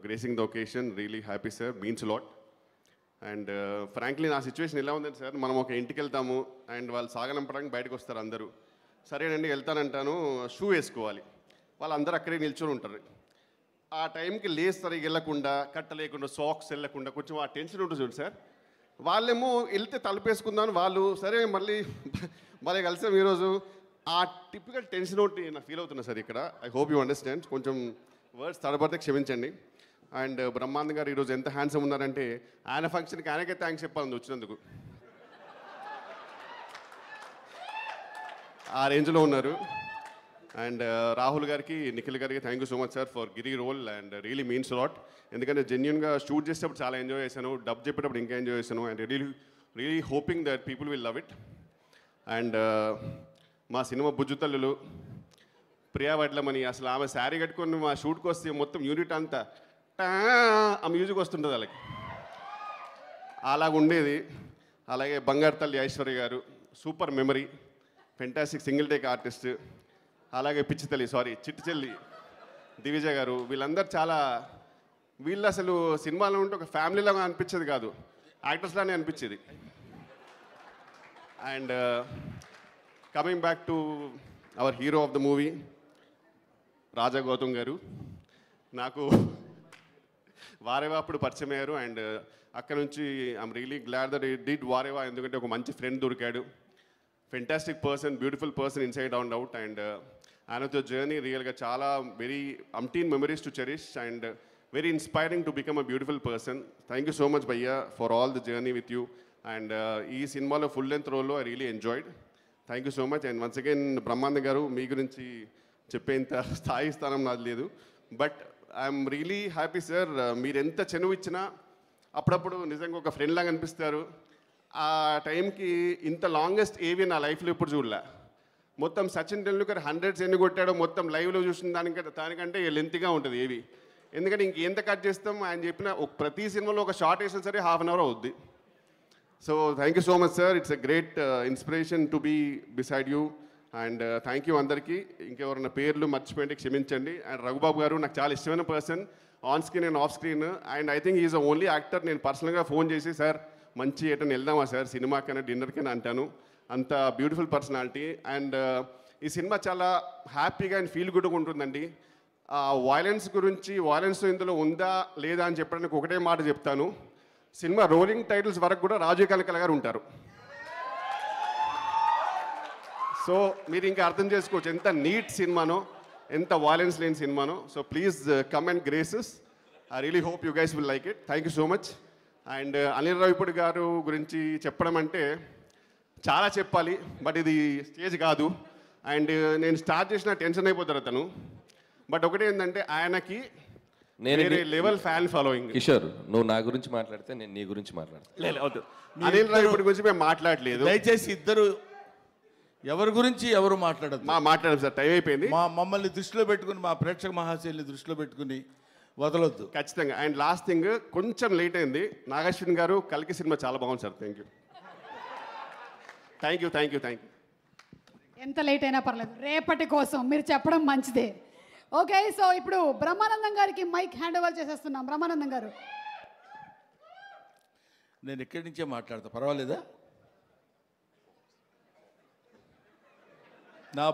Gracing the occasion. Really happy sir, means lot. And frankly నా situation ఎలా ఉందండి sir, మనం ఒక ఇంటికి వెళ్తాము అండ్ వాళ్ళు సాగనంపడానికి బయటకు వస్తారు అందరూ. సరేనండి వెళ్తానంటాను, షూ వేసుకోవాలి, వాళ్ళందరూ అక్కడే నిల్చొని ఉంటారు. ఆ టైంకి లేస్ సరిగ్గా వెళ్ళకుండా, కట్ట లేకుండా, సాక్స్ వెళ్ళకుండా కొంచెం ఆ టెన్షన్ ఉంటుంది చూడండి సార్. వాళ్ళేమో వెళ్తే తలుపేసుకుందాం, వాళ్ళు సరే మళ్ళీ కలిసాం ఈరోజు. ఆ టిపికల్ టెన్షన్ ఒకటి నాకు ఫీల్ అవుతున్నా సార్ ఇక్కడ. I hope you understand. కొంచెం వర్డ్స్ తడబడితే క్షమించండి. అండ్ బ్రహ్మానంద్ గారు ఈరోజు ఎంత హ్యాండ్సమ్ ఉన్నారంటే, ఆయన ఫంక్షన్కి ఆయనకే థ్యాంక్స్ చెప్పాలని వచ్చినందుకు. ఆ రేంజ్లో ఉన్నారు. అండ్ రాహుల్ గారికి, నిఖిల్ గారికి thank you so much sir for Giri role and really means lot. ఎందుకంటే జెన్యున్గా షూట్ చేసేటప్పుడు చాలా ఎంజాయ్ చేశాను, డబ్ చెప్పేటప్పుడు ఇంకా ఎంజాయ్ చేశాను. And really hoping that people will love it. And మా సినిమా బుజ్జుతల్లులు ప్రియా వడ్లమని, అసలు ఆమె శారీ కట్టుకొని మా షూట్కి వస్తే మొత్తం యూనిట్ అంతా ఆ మ్యూజిక్ వస్తుంటుంది వాళ్ళకి, అలాగుండేది. అలాగే బంగారు తల్లి ఐశ్వర్య గారు, super memory, fantastic single take artist. అలాగే చిట్టి చెల్లి దివిజ గారు, వీళ్ళందరూ చాలా, వీళ్ళు అసలు సినిమాలో ఉంటే ఒక ఫ్యామిలీలాగా అనిపించేది కాదు, యాక్టర్స్లానే అనిపించేది. And coming back to our hero of the movie Raja Gautam గారు, నాకు వారేవా అప్పుడు పరిచయం అయ్యారు. అండ్ అక్కడ నుంచి I'm really glad that it did Vareva, ఎందుకంటే ఒక మంచి ఫ్రెండ్ దొరికాడు, fantastic person, beautiful person inside and out. And ఆయనతో జర్నీ రియల్గా చాలా వెరీ అంటీన్ memories to cherish and very inspiring to become a beautiful person. Thank you so much భయ్యా for all the journey with you. And ఈ సినిమాలో full length రోల్లో I really enjoyed. Thank you so much. And once again Brahmanand గారు, మీ గురించి చెప్పేంత స్థాయి స్థానం నాది లేదు, but I'm really happy sir. మీరు ఎంత చెనువు ఇచ్చినా అప్పుడప్పుడు నిజంగా ఒక ఫ్రెండ్ లాగా అనిపిస్తారు. ఆ టైంకి ఇంత లాంగెస్ట్ ఏవి నా లైఫ్లో ఇప్పుడు చూడలే. మొత్తం సచిన్ టెండూల్కర్ 100s ఎన్ని కొట్టాడో మొత్తం లైవ్లో చూసిన దానికంటే లెంత్గా ఉంటుంది ఏవి. ఎందుకంటే ఇంకెంత కట్ చేస్తాం, ఆయన చెప్పిన ప్రతి సినిమాలో ఒక షార్ట్ వేసినా సరే హాఫ్ అన్ అవర్ అవుద్ది. So thank you so much sir, it's a great inspiration to be beside you. And thank you అందరికీ. ఇంకెవరైనా పేర్లు మర్చిపోయింటే క్షమించండి. అండ్ రఘుబాబు గారు నాకు చాలా ఇష్టమైన person, on screen and off screen. And I think is the only actor నేను పర్సనల్గా ఫోన్ చేసి సార్ మంచి ఎటైనా వెళ్దామా సార్ సినిమాకైనా డిన్నర్కైనా అంటాను, అంత బ్యూటిఫుల్ పర్సనాలిటీ. అండ్ ఈ సినిమా చాలా హ్యాపీగా అండ్ ఫీల్ గుడ్గా ఉంటుందండి. వాయిలెన్స్ గురించి, వాయిలెన్స్ ఇందులో ఉందా లేదా అని చెప్పడానికి ఒకటే మాట చెప్తాను, సినిమా రోలింగ్ టైటిల్స్ వరకు కూడా రాజీవ్ కనకాల గారు ఉంటారు. సో మీరు ఇంకా అర్థం చేసుకోవచ్చు ఎంత నీట్ సినిమానో, ఎంత వాయిలెన్స్ లేని సినిమానో. So please come and grace us. I really hope you guys will like it. Thank you so much. And Anil Ravipudi గారు గురించి చెప్పడం అంటే చాలా చెప్పాలి, బట్ ఇది స్టేజ్ కాదు. అండ్ నేను స్టార్ట్ చేసిన టెన్షన్ అయిపోతారు అతను. బట్ ఒకటి ఏంటంటే ఆయనకి వేరే లెవెల్ ఫ్యాన్ ఫాలోయింగ్. కిషోర్, నువ్వు నా గురించి మాట్లాడితే నేను నీ గురించి మాట్లాడతాను. అనిల్ రావిపూడి గురించి మేము మాట్లాడలేదు, దయచేసి ఇద్దరు ఎవరి గురించి ఎవరు మాట్లాడదు. మాట్లాడాం సార్, టైం అయిపోయింది. మమ్మల్ని దృష్టిలో పెట్టుకుని, మా ప్రేక్షక మహాశైలిని దృష్టిలో పెట్టుకుని వదలొద్దు ఖచ్చితంగా. అండ్ లాస్ట్ థింగ్, కొంచెం లేట్ అయింది, నాగశ్విన్ గారు కల్కి సినిమా చాలా బాగుంది sir. Thank you, thank you, thank you, thank you. ఎంత లేట్ అయినా పర్లేదు, రేపటి కోసం మీరు చెప్పడం మంచిదే. ఓకే, సో ఇప్పుడు బ్రహ్మానందం గారికి మైక్ హ్యాండ్ ఓవర్ చేసేస్తున్నాం. బ్రహ్మానందం గారు, నేను ఇక్కడి నుంచే మాట్లాడతా, పర్వాలేదా? నా